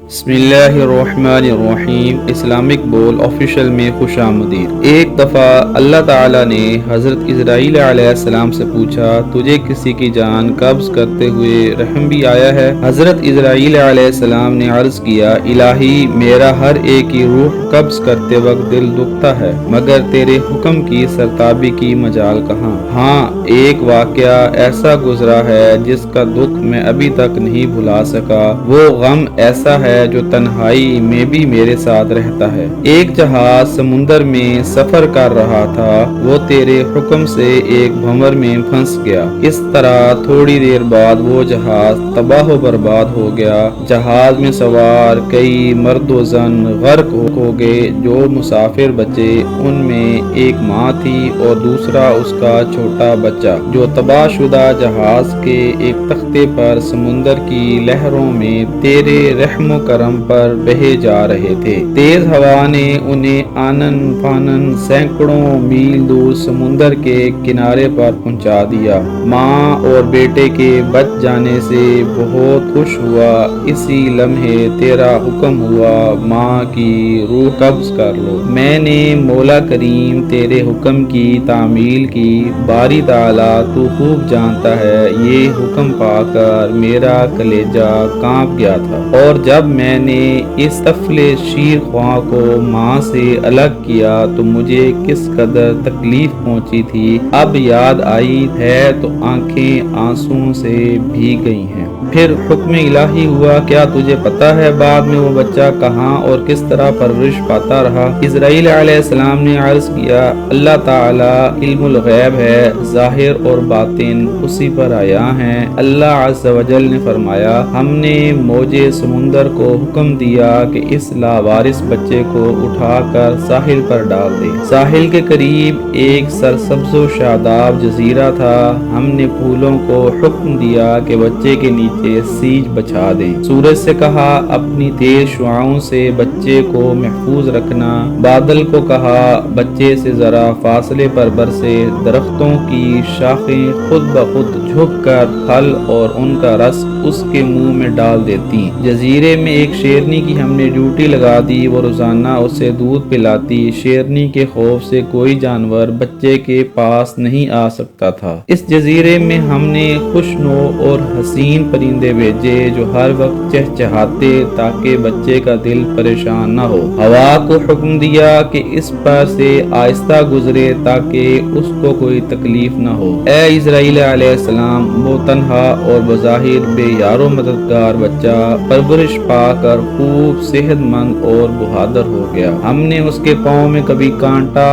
بسم اللہ الرحمن الرحیم۔ اسلامک بول آفیشل میں خوش آمدید۔ ایک دفعہ اللہ تعالیٰ نے حضرت اسرائیل علیہ السلام سے پوچھا، تجھے کسی کی جان قبض کرتے ہوئے رحم بھی آیا ہے؟ حضرت اسرائیل علیہ السلام نے عرض کیا، الہی میرا ہر ایک کی روح قبض کرتے وقت دل دکھتا ہے، مگر تیرے حکم کی سرتابی کی مجال کہاں؟ ہاں، ایک واقعہ ایسا گزرا ہے جس کا دکھ میں ابھی تک نہیں بھلا سکا۔ وہ غم ایسا ہے جو تنہائی میں بھی میرے ساتھ رہتا ہے۔ ایک جہاز سمندر میں سفر کر رہا تھا، وہ تیرے حکم سے ایک بھنور میں پھنس گیا۔ اس طرح تھوڑی دیر بعد وہ جہاز تباہ و برباد ہو گیا۔ جہاز میں سوار کئی مرد و زن غرق ہو گئے۔ جو مسافر بچے ان میں ایک ماں تھی اور دوسرا اس کا چھوٹا بچہ، جو تباہ شدہ جہاز کے ایک تختے پر سمندر کی لہروں میں تیرے رحم و کرم پر بہے جا رہے تھے۔ تیز ہوا نے انہیں آنن فانن سینکڑوں میل دور سمندر کے کنارے پر پہنچا دیا۔ ماں اور بیٹے کے بچ جانے سے بہت خوش ہوا۔ اسی لمحے تیرا حکم ہوا، ماں کی روح قبض کر لو۔ میں نے مولا کریم تیرے حکم کی تعمیل کی۔ باری تعالیٰ تو خوب جانتا ہے، یہ حکم پا کر میرا کلیجہ کانپ گیا تھا، اور جب میں نے اس طفل شیر خواہ کو ماں سے الگ کیا تو مجھے کس قدر تکلیف پہنچی تھی، اب یاد آئی ہے تو آنکھیں آنسوں سے بھیگ گئی ہیں۔ پھر حکم الہی ہوا، کیا تجھے پتا ہے بعد میں وہ بچہ کہاں اور کس طرح پرورش پاتا رہا؟ اسرائیل علیہ السلام نے عرض کیا، اللہ تعالیٰ علم الغیب ہے، ظاہر اور باطن اسی پر آیا ہیں۔ اللہ عز و جل نے فرمایا، ہم نے موج سمندر کو حکم دیا کہ اس لاوارث بچے کو اٹھا کر ساحل پر ڈال دے۔ ساحل کے قریب ایک سرسبز و شاداب جزیرہ تھا۔ ہم نے پھولوں کو حکم دیا کہ بچے کے نیچے سیج بچھا دیں۔ سورج سے کہا، اپنی تیز شعاؤں سے بچے کو محفوظ رکھنا۔ بادل کو کہا، بچے سے ذرا فاصلے پر برسے۔ درختوں کی شاخیں خود بخود جھک کر پھل اور ان کا رس اس کے منہ میں ڈال دیتی۔ جزیرے میں ایک شیرنی کی ہم نے ڈیوٹی لگا دی، وہ روزانہ اسے دودھ پلاتی۔ شیرنی کے خوف سے کوئی جانور بچے کے پاس نہیں آ سکتا تھا۔ اس جزیرے میں ہم نے خوشنو اور حسین پرندے بھیجے جو ہر وقت چہچہاتے تاکہ بچے کا دل پریشان نہ ہو۔ ہوا کو حکم دیا کہ اس پر سے آہستہ گزرے تاکہ اس کو کوئی تکلیف نہ ہو۔ اے اسرائیل علیہ السلام، وہ تنہا اور بظاہر بے یار و مددگار بچہ پرورش پا کر خوب صحت مند اور بہادر ہو گیا۔ ہم نے اس کے پاؤں میں کبھی کانٹا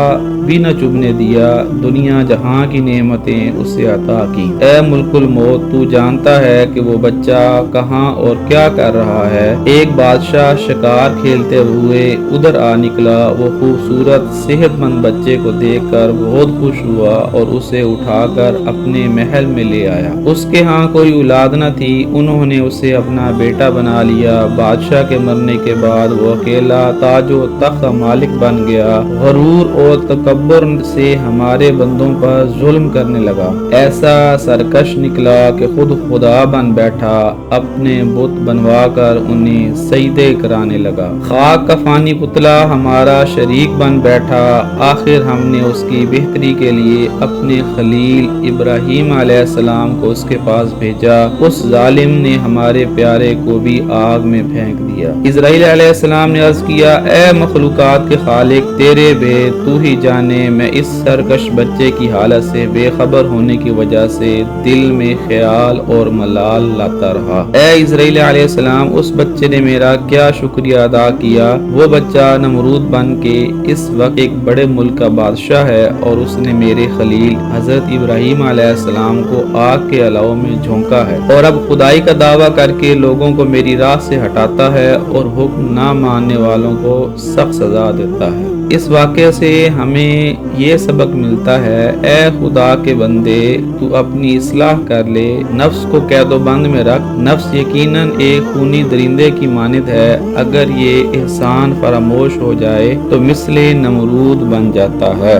بھی نہ چبھنے دیا۔ دنیا جہاں کی نعمتیں اسے عطا کی۔ اے ملک الموت، تو جانتا ہے کہ وہ بچہ کہاں اور کیا کر رہا ہے۔ ایک بادشاہ شکار کھیلتے ہوئے ادھر آ نکلا۔ وہ خوبصورت صحت مند بچے کو دیکھ کر بہت خوش ہوا اور اسے اٹھا کر اپنے محل میں لے آیا۔ اس کے ہاں کوئی اولاد نہ تھی، انہوں نے اسے اپنا بیٹا بنا لیا۔ بادشاہ کے مرنے کے بعد وہ اکیلا تاج و تخت کا مالک بن گیا۔ غرور اور تکبر سے ہمارے بندوں پر ظلم کرنے لگا۔ ایسا سرکش نکلا کہ خود خدا بن بیٹھا، اپنے بت بنوا کر انہیں سجدے کرانے لگا۔ خاک کا فانی پتلا ہمارا شریک بن بیٹھا۔ آخر ہم نے اس کی بہتری کے لیے اپنے خلیل ابراہیم علیہ السلام کو اس کے پاس بھیجا۔ اس ظالم نے ہمارے پیارے کو بھی آگ میں پھینک دیا۔ اسرائیل علیہ السلام نے عرض کیا، اے مخلوقات کے خالق، تیرے بھید تو ہی جانے۔ میں اس سرکش بچے کی حالت سے بے خبر ہونے کی وجہ سے دل میں خیال اور ملال لاتا رہا۔ اے اسرائیل علیہ السلام، اس بچے نے میرا کیا شکریہ ادا کیا؟ وہ بچہ نمرود بن کے اس وقت ایک بڑے ملک کا بادشاہ ہے، اور اس نے میرے خلیل حضرت ابراہیم علیہ السلام کو آگ کے الاؤ میں جھونکا ہے، اور اب خدائی کا دعویٰ کر کے لوگوں کو میری راہ سے ہٹاتا ہے اور حکم نہ ماننے والوں کو سخت سزا دیتا ہے۔ اس واقعے سے ہمیں یہ سبق ملتا ہے، اے خدا کے بندے، تو اپنی اصلاح کر لے، نفس کو قید و بند میں رکھ۔ نفس یقیناً ایک خونی درندے کی مانند ہے، اگر یہ احسان فراموش ہو جائے تو مثل نمرود بن جاتا ہے۔